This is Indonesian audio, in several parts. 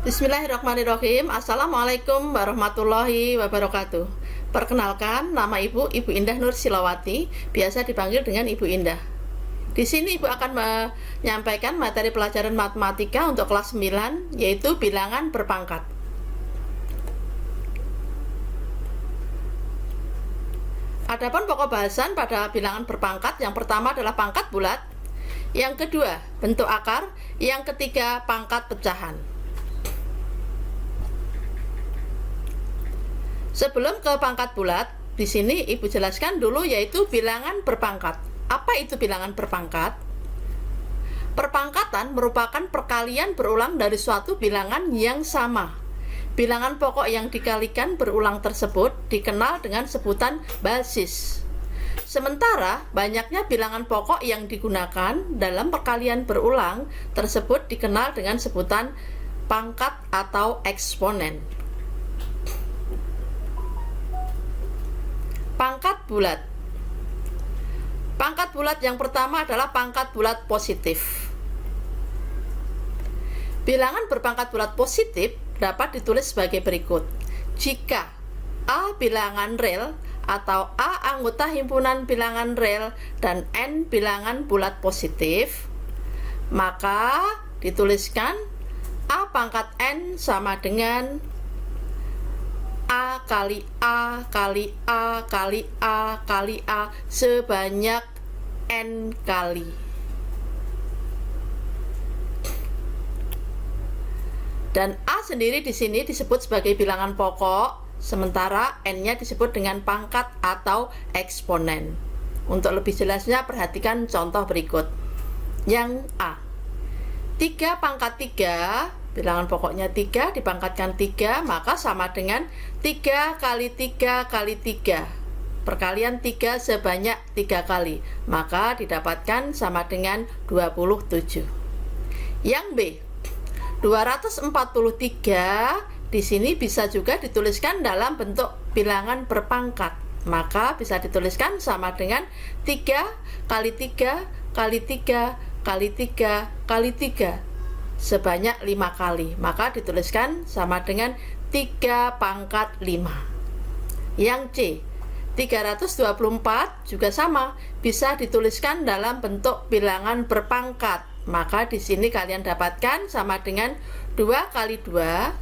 Bismillahirrahmanirrahim. Assalamualaikum warahmatullahi wabarakatuh. Perkenalkan, nama Ibu Indah Nur Silawati, biasa dipanggil dengan Ibu Indah. Di sini Ibu akan menyampaikan materi pelajaran matematika untuk kelas 9, yaitu bilangan berpangkat. Adapun pokok bahasan pada bilangan berpangkat, yang pertama adalah pangkat bulat, yang kedua bentuk akar, yang ketiga pangkat pecahan. Sebelum ke pangkat bulat, di sini Ibu jelaskan dulu yaitu bilangan berpangkat. Apa itu bilangan berpangkat? Perpangkatan merupakan perkalian berulang dari suatu bilangan yang sama. Bilangan pokok yang dikalikan berulang tersebut dikenal dengan sebutan basis. Sementara banyaknya bilangan pokok yang digunakan dalam perkalian berulang tersebut dikenal dengan sebutan pangkat atau eksponen. Pangkat bulat. Pangkat bulat yang pertama adalah pangkat bulat positif. Bilangan berpangkat bulat positif dapat ditulis sebagai berikut. Jika A bilangan rel atau A anggota himpunan bilangan rel dan N bilangan bulat positif, maka dituliskan A pangkat N sama dengan A kali A kali A kali A kali A sebanyak N kali. Dan A sendiri di sini disebut sebagai bilangan pokok, sementara N-nya disebut dengan pangkat atau eksponen. Untuk lebih jelasnya perhatikan contoh berikut. Yang A, 3 pangkat 3, bilangan pokoknya 3 dipangkatkan 3, maka sama dengan 3 kali 3 kali 3. Perkalian 3 sebanyak 3 kali, maka didapatkan sama dengan 27. Yang B, 243 di sini bisa juga dituliskan dalam bentuk bilangan berpangkat, maka bisa dituliskan sama dengan 3 kali 3 kali 3 kali 3 kali 3 sebanyak 5 kali, maka dituliskan sama dengan 3 pangkat 5. Yang C, 324 juga sama, bisa dituliskan dalam bentuk bilangan berpangkat, maka di sini kalian dapatkan sama dengan 2 kali 2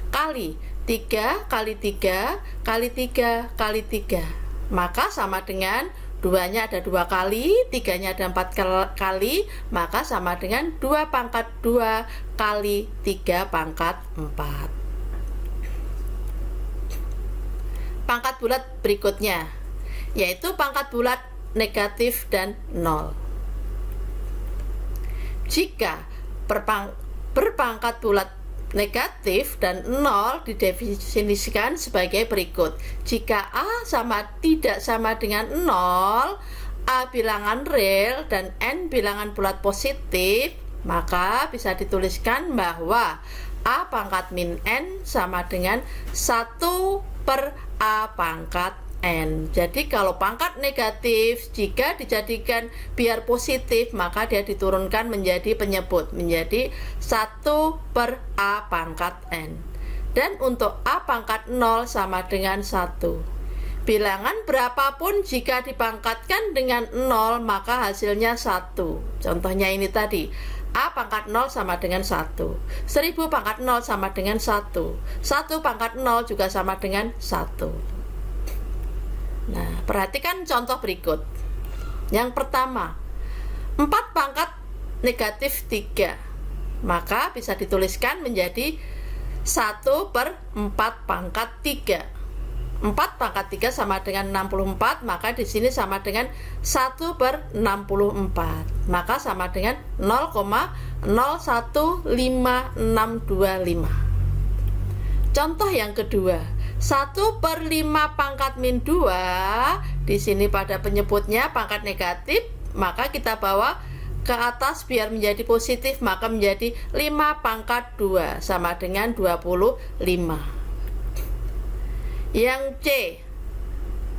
kali 3 kali 3 kali 3 kali 3, maka sama dengan 2-nya ada 2 kali, 3-nya ada 4 kali, maka sama dengan 2 pangkat 2 kali 3 pangkat 4. Pangkat bulat berikutnya, yaitu pangkat bulat negatif dan 0. Jika berpangkat bulat negatif dan 0 didefinisikan sebagai berikut. Jika A tidak sama dengan 0, A bilangan rel dan N bilangan bulat positif, maka bisa dituliskan bahwa A pangkat min N sama dengan 1 per A pangkat N. Jadi kalau pangkat negatif, jika dijadikan biar positif, maka dia diturunkan menjadi penyebut, menjadi 1 per A pangkat N. Dan untuk A pangkat 0 sama dengan 1. Bilangan berapapun jika dipangkatkan dengan 0, maka hasilnya 1. Contohnya ini tadi, A pangkat 0 sama dengan 1. 1000 pangkat 0 sama dengan 1. 1 pangkat 0 juga sama dengan 1. Nah, perhatikan contoh berikut. Yang pertama, 4 pangkat negatif 3, maka bisa dituliskan menjadi 1 per 4 pangkat 3. 4 pangkat 3 sama dengan 64, maka di sini sama dengan 1 per 64, maka sama dengan 0,015625. Contoh yang kedua, 1 per 5 pangkat min 2, di sini pada penyebutnya pangkat negatif, maka kita bawa ke atas biar menjadi positif, maka menjadi 5 pangkat 2 sama dengan 25. Yang C,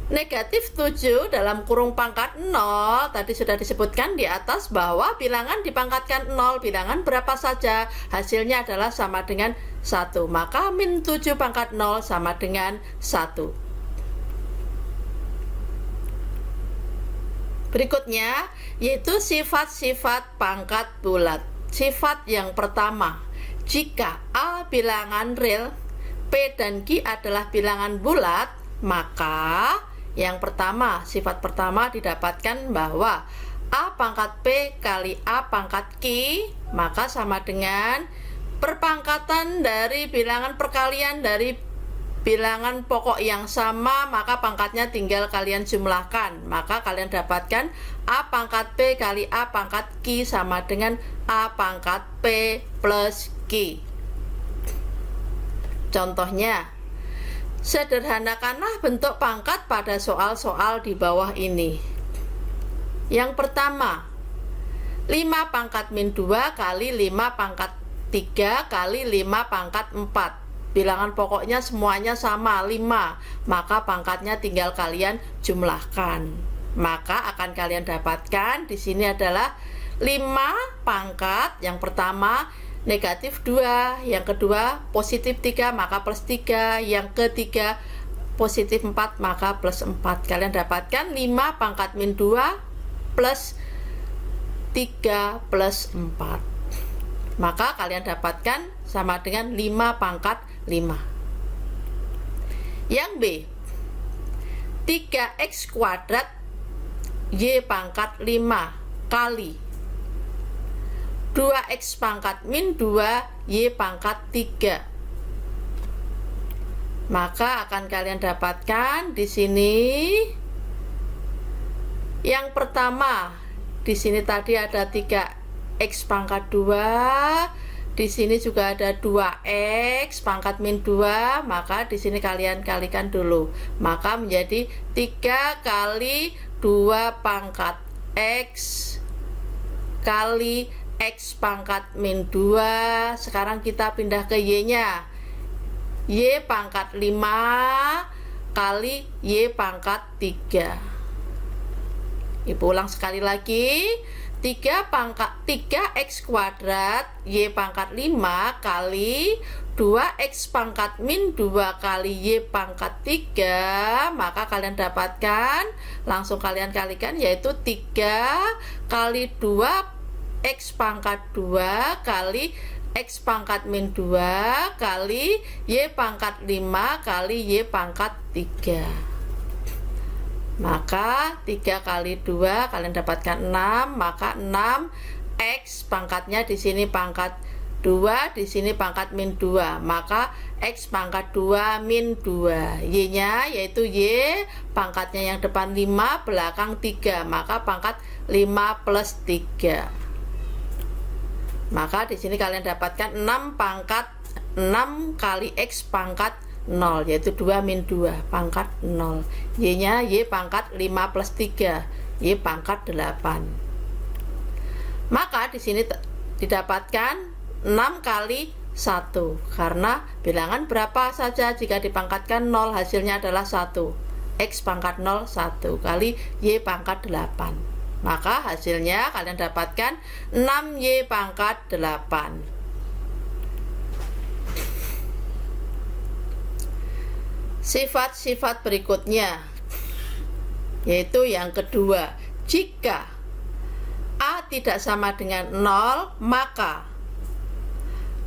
Negatif 7 dalam kurung pangkat 0, tadi sudah disebutkan di atas bahwa bilangan dipangkatkan 0, bilangan berapa saja, hasilnya adalah sama dengan 1. Maka min 7 pangkat 0 sama dengan 1. Berikutnya yaitu sifat-sifat pangkat bulat. Sifat yang pertama, jika A bilangan real, P dan Q adalah bilangan bulat, maka yang pertama, sifat pertama didapatkan bahwa A pangkat P kali A pangkat Q, maka sama dengan perpangkatan dari bilangan perkalian dari bilangan pokok yang sama, maka pangkatnya tinggal kalian jumlahkan. Maka kalian dapatkan A pangkat P kali A pangkat Q sama dengan A pangkat P plus Q. Contohnya, sederhanakanlah bentuk pangkat pada soal-soal di bawah ini. Yang pertama, 5 pangkat min 2 kali 5 pangkat 3 kali 5 pangkat 4. Bilangan pokoknya semuanya sama, 5. Maka pangkatnya tinggal kalian jumlahkan. Maka akan kalian dapatkan di sini adalah 5 pangkat yang pertama negatif 2, yang kedua positif 3 maka plus 3, yang ketiga positif 4 maka plus 4. Kalian dapatkan 5 pangkat min 2 plus 3 plus 4. Maka kalian dapatkan sama dengan 5 pangkat 5. Yang B, 3x kuadrat Y pangkat 5 kali 2x pangkat min 2 Y pangkat 3. Maka akan kalian dapatkan di sini yang pertama, di sini tadi ada 3x pangkat 2, di sini juga ada 2x pangkat min 2, maka di sini kalian kalikan dulu. Maka menjadi 3 kali 2 pangkat x kali x pangkat min 2. Sekarang kita pindah ke y-nya. Y pangkat 5 kali y pangkat 3. Ibu ulang sekali lagi. 3x kuadrat y pangkat 5 kali 2x pangkat min 2 kali y pangkat 3. Maka kalian dapatkan, langsung kalian kalikan, yaitu 3 kali 2 x pangkat 2 kali x pangkat min 2 kali y pangkat 5 kali y pangkat 3. Maka 3 kali 2 kalian dapatkan 6, maka 6x pangkatnya di sini pangkat 2, di sini pangkat min 2, maka x pangkat 2 min 2. Y-nya yaitu y pangkatnya yang depan 5 belakang 3, maka pangkat 5 plus 3. Maka di sini kalian dapatkan 6 pangkat 6 kali x pangkat 0, yaitu 2 min 2 pangkat 0. Y-nya y pangkat 5 plus 3, y pangkat 8. Maka di sini didapatkan 6 kali 1, karena bilangan berapa saja jika dipangkatkan 0 hasilnya adalah 1. X pangkat 0 1 kali y pangkat 8. Maka hasilnya kalian dapatkan 6y pangkat 8. Sifat-sifat berikutnya, yaitu yang kedua, jika A tidak sama dengan 0, maka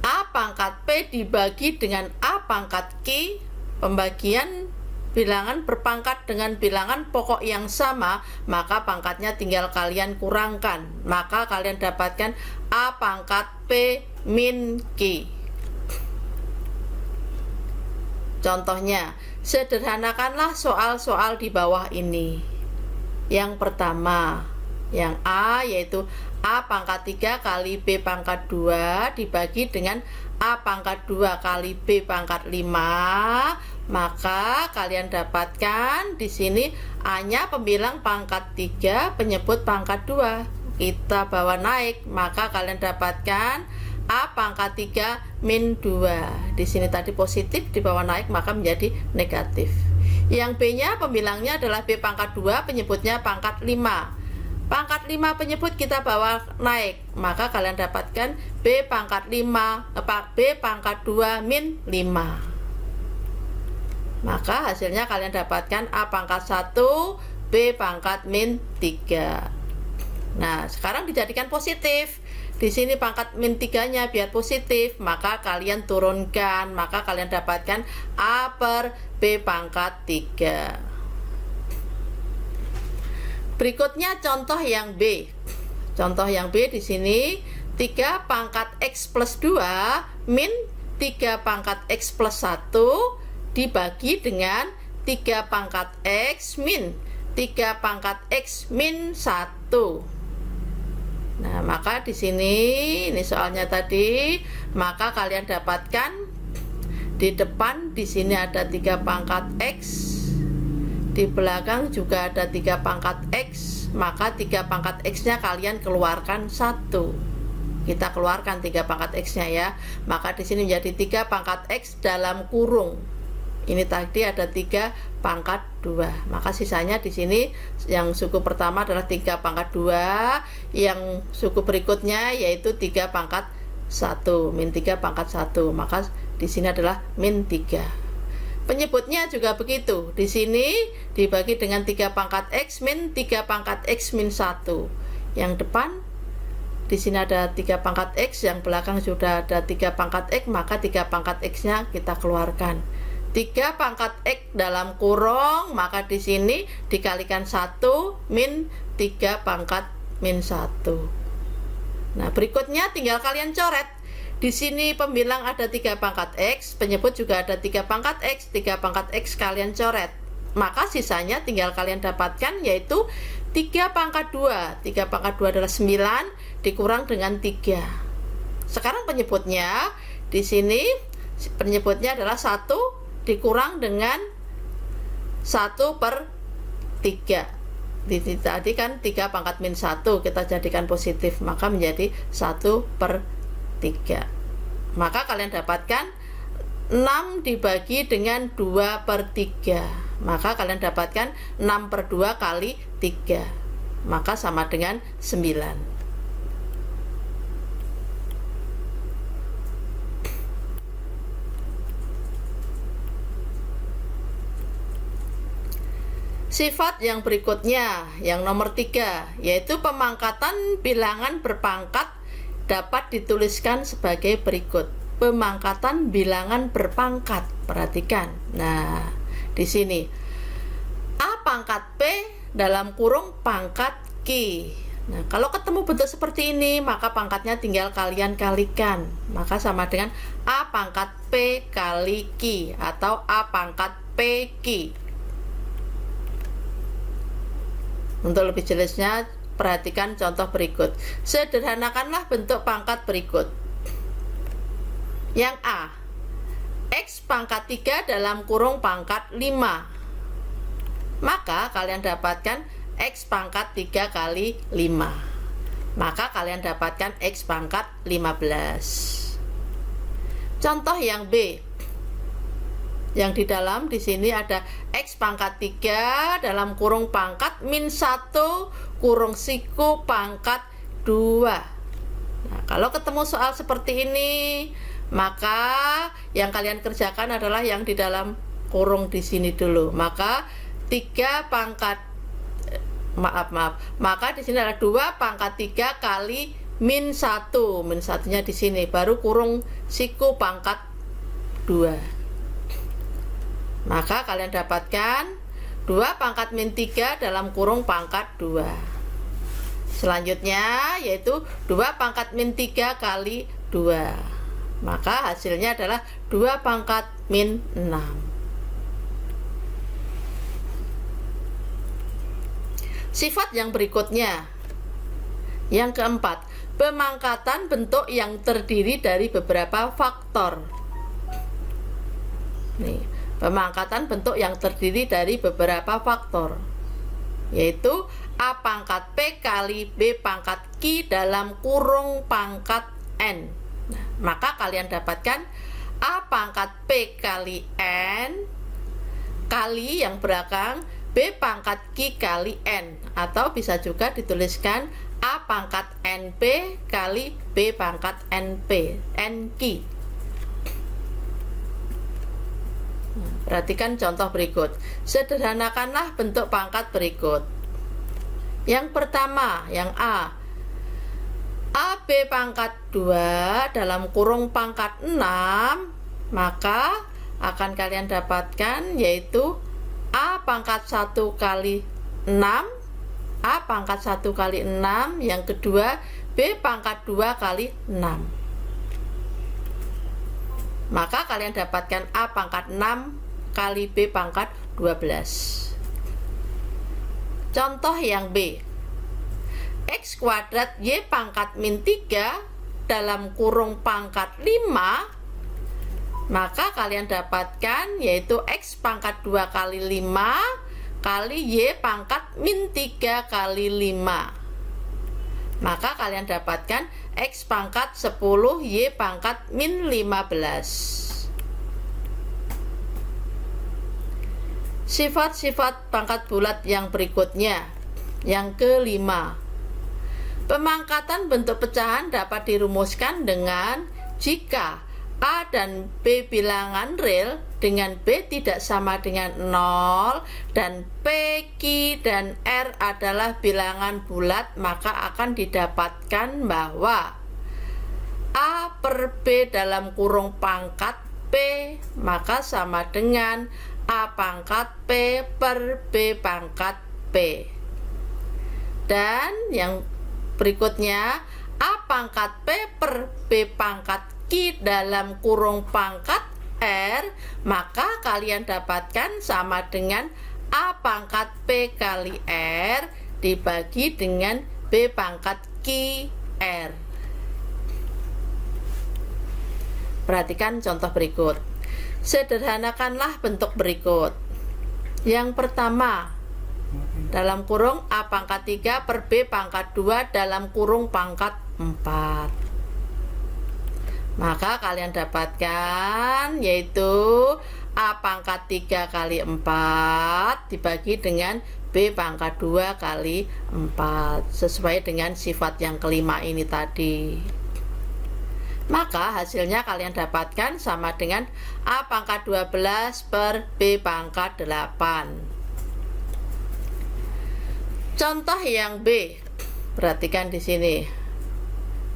A pangkat P dibagi dengan A pangkat Q, pembagian bilangan berpangkat dengan bilangan pokok yang sama, maka pangkatnya tinggal kalian kurangkan. Maka kalian dapatkan A pangkat P min Q. Contohnya, sederhanakanlah soal-soal di bawah ini. Yang pertama, yang A yaitu A pangkat 3 kali B pangkat 2 dibagi dengan A pangkat 2 kali B pangkat 5. Maka kalian dapatkan di sini A-nya pembilang pangkat 3, penyebut pangkat 2. Kita bawa naik, maka kalian dapatkan A pangkat 3 min 2. Di sini tadi positif, dibawa naik maka menjadi negatif. Yang B-nya pembilangnya adalah B pangkat 2, penyebutnya pangkat 5. Pangkat 5 penyebut kita bawa naik, maka kalian dapatkan B pangkat 5, B pangkat 2 min 5. Maka hasilnya kalian dapatkan A pangkat 1, B pangkat min 3. Nah, sekarang dijadikan positif. Di sini pangkat min 3-nya biar positif, maka kalian turunkan, maka kalian dapatkan A per B pangkat 3. Berikutnya contoh yang B. Contoh yang B di sini 3 pangkat X plus 2 min 3 pangkat X plus 1 dibagi dengan 3 pangkat X min 3 pangkat X min 1. Nah, maka di sini ini soalnya tadi, maka kalian dapatkan di depan di sini ada 3 pangkat X, di belakang juga ada 3 pangkat X, maka 3 pangkat X-nya kalian keluarkan 1. Kita keluarkan 3 pangkat X-nya ya. Maka di sini menjadi 3 pangkat X dalam kurung. Ini tadi ada 3 pangkat 2. Maka sisanya di sini yang suku pertama adalah 3 pangkat 2, yang suku berikutnya yaitu 3 pangkat 1, min 3 pangkat 1. Maka di sini adalah min 3. Penyebutnya juga begitu. Di sini dibagi dengan 3 pangkat X min 3 pangkat X min 1. Yang depan di sini ada 3 pangkat X, yang belakang sudah ada 3 pangkat X, maka 3 pangkat X-nya kita keluarkan. 3 pangkat X dalam kurung, maka di sini dikalikan 1 min 3 pangkat min 1. Nah, berikutnya tinggal kalian coret. Di sini pembilang ada 3 pangkat X, penyebut juga ada 3 pangkat X, 3 pangkat X kalian coret. Maka sisanya tinggal kalian dapatkan yaitu 3 pangkat 2. 3 pangkat 2 adalah 9 dikurang dengan 3. Sekarang penyebutnya di sini penyebutnya adalah 1 dikurang dengan 1 per 3. Tadi kan 3 pangkat min 1 kita jadikan positif, maka menjadi 1 per 3. Maka kalian dapatkan 6 dibagi dengan 2 per 3. Maka kalian dapatkan 6 per 2 kali 3. Maka sama dengan 9. Sifat yang berikutnya, yang nomor 3, yaitu pemangkatan bilangan berpangkat dapat dituliskan sebagai berikut. Pemangkatan bilangan berpangkat, perhatikan. Nah, di sini A pangkat P dalam kurung pangkat Q. Nah, kalau ketemu bentuk seperti ini, maka pangkatnya tinggal kalian kalikan. Maka sama dengan A pangkat P kali Q atau A pangkat PQ. Untuk lebih jelasnya, perhatikan contoh berikut. Sederhanakanlah bentuk pangkat berikut. Yang A, X pangkat 3 dalam kurung pangkat 5. Maka kalian dapatkan X pangkat 3 kali 5. Maka kalian dapatkan X pangkat 15. Contoh yang B. Yang di dalam di sini ada X pangkat 3 dalam kurung pangkat min 1 kurung siku pangkat 2. Nah, kalau ketemu soal seperti ini, maka yang kalian kerjakan adalah yang di dalam kurung di sini dulu. Maka 3 pangkat maka di sini ada 2 pangkat 3 kali min 1. Min 1-nya di sini, baru kurung siku pangkat 2. Maka kalian dapatkan 2 pangkat min 3 dalam kurung pangkat 2. Selanjutnya yaitu 2 pangkat min 3 kali 2. Maka hasilnya adalah 2 pangkat min 6. Sifat yang berikutnya, yang keempat, pemangkatan bentuk yang terdiri dari beberapa faktor. Nih, pemangkatan bentuk yang terdiri dari beberapa faktor, yaitu A pangkat P kali B pangkat Q dalam kurung pangkat N. Nah, maka kalian dapatkan A pangkat P kali N kali yang belakang B pangkat Q kali N, atau bisa juga dituliskan A pangkat NP kali B pangkat NQ. Perhatikan contoh berikut. Sederhanakanlah bentuk pangkat berikut. Yang pertama, yang A. AB pangkat 2 dalam kurung pangkat 6, maka akan kalian dapatkan yaitu A pangkat 1 kali 6, A pangkat 1 kali 6, yang kedua B pangkat 2 kali 6. Maka kalian dapatkan A pangkat 6 kali B pangkat 12. Contoh yang B. X kuadrat Y pangkat min 3 dalam kurung pangkat 5, maka kalian dapatkan yaitu X pangkat 2 kali 5 kali Y pangkat min 3 kali 5. Maka kalian dapatkan X pangkat 10 Y pangkat min 15. Sifat-sifat pangkat bulat yang berikutnya. Yang kelima, pemangkatan bentuk pecahan dapat dirumuskan dengan jika A dan B bilangan real dengan B tidak sama dengan 0 dan P, Q, dan R adalah bilangan bulat, maka akan didapatkan bahwa A per B dalam kurung pangkat P maka sama dengan A pangkat P per B pangkat P. Dan yang berikutnya, A pangkat P per B pangkat Q dalam kurung pangkat R, maka kalian dapatkan sama dengan A pangkat P kali R dibagi dengan B pangkat Q R. Perhatikan contoh berikut. Sederhanakanlah bentuk berikut. Yang pertama, dalam kurung A pangkat 3 per B pangkat 2 dalam kurung pangkat 4. Maka kalian dapatkan yaitu A pangkat 3 kali 4 dibagi dengan B pangkat 2 kali 4, sesuai dengan sifat yang kelima ini tadi. Maka hasilnya kalian dapatkan sama dengan A pangkat 12 per B pangkat 8. Contoh yang B. Perhatikan di sini.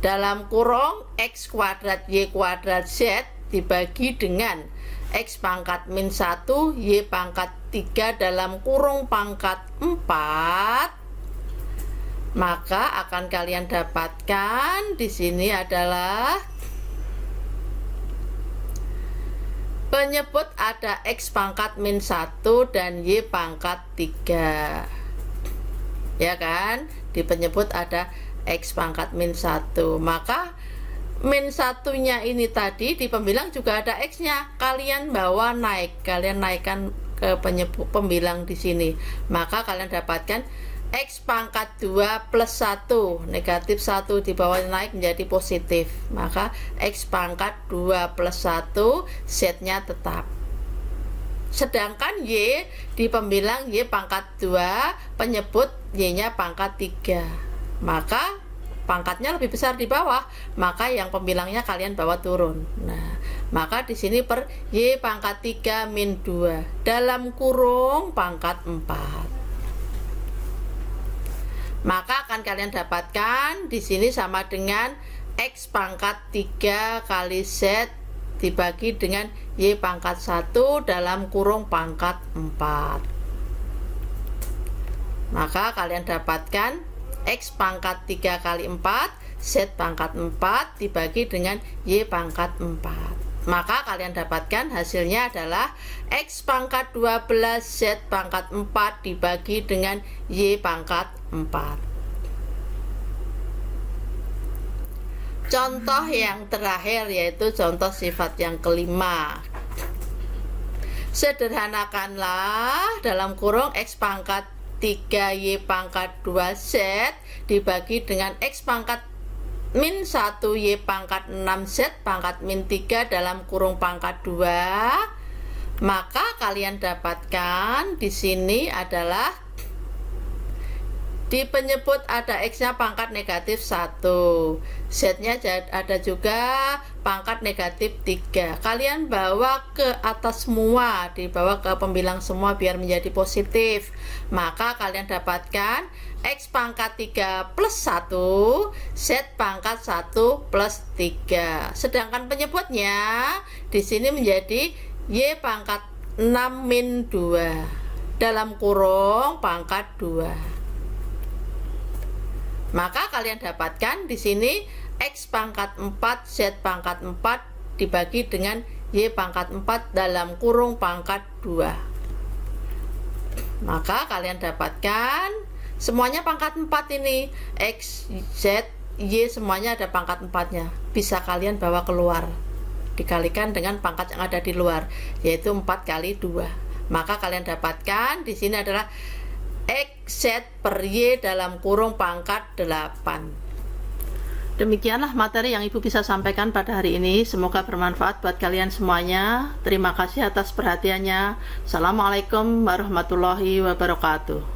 Dalam kurung X kuadrat Y kuadrat Z dibagi dengan X pangkat min 1 Y pangkat 3 dalam kurung pangkat 4, maka akan kalian dapatkan di sini adalah penyebut ada X pangkat min 1 dan Y pangkat 3. Ya kan? Di penyebut ada X pangkat min 1. Maka min 1-nya ini tadi di pembilang juga ada X-nya. Kalian bawa naik, kalian naikkan ke penyebut pembilang di sini. Maka kalian dapatkan X pangkat 2 plus 1, negatif 1 di bawah naik menjadi positif. Maka X pangkat 2 plus 1 Z-nya tetap. Sedangkan Y di pembilang Y pangkat 2, penyebut Y-nya pangkat 3. Maka pangkatnya lebih besar di bawah, maka yang pembilangnya kalian bawa turun. Nah, maka di sini per Y pangkat 3 min 2 dalam kurung pangkat 4. Maka akan kalian dapatkan di sini sama dengan X pangkat 3 kali Z dibagi dengan Y pangkat 1 dalam kurung pangkat 4. Maka kalian dapatkan X pangkat 3 kali 4 Z pangkat 4 dibagi dengan Y pangkat 4. Maka kalian dapatkan hasilnya adalah X pangkat 12 Z pangkat 4 dibagi dengan Y pangkat 4. Contoh yang terakhir yaitu contoh sifat yang kelima. Sederhanakanlah dalam kurung X pangkat 3 Y pangkat 2 Z dibagi dengan X pangkat min 1 Y pangkat 6 Z pangkat min 3 dalam kurung pangkat 2, Maka kalian dapatkan di sini adalah di penyebut ada X-nya pangkat negatif 1, Z-nya ada juga pangkat negatif 3. Kalian bawa ke atas semua, dibawa ke pembilang semua biar menjadi positif. Maka kalian dapatkan X pangkat 3 plus 1, Z pangkat 1 plus 3. Sedangkan penyebutnya di sini menjadi Y pangkat 6 min 2 dalam kurung pangkat 2. Maka kalian dapatkan di sini X pangkat 4 Z pangkat 4 dibagi dengan Y pangkat 4 dalam kurung pangkat 2. Maka kalian dapatkan semuanya pangkat 4 ini, X, Z, Y semuanya ada pangkat 4-nya. Bisa kalian bawa keluar, dikalikan dengan pangkat yang ada di luar, yaitu 4 kali 2. Maka kalian dapatkan di sini adalah X, Z per Y dalam kurung pangkat 8. Demikianlah materi yang Ibu bisa sampaikan pada hari ini. Semoga bermanfaat buat kalian semuanya. Terima kasih atas perhatiannya. Assalamualaikum warahmatullahi wabarakatuh.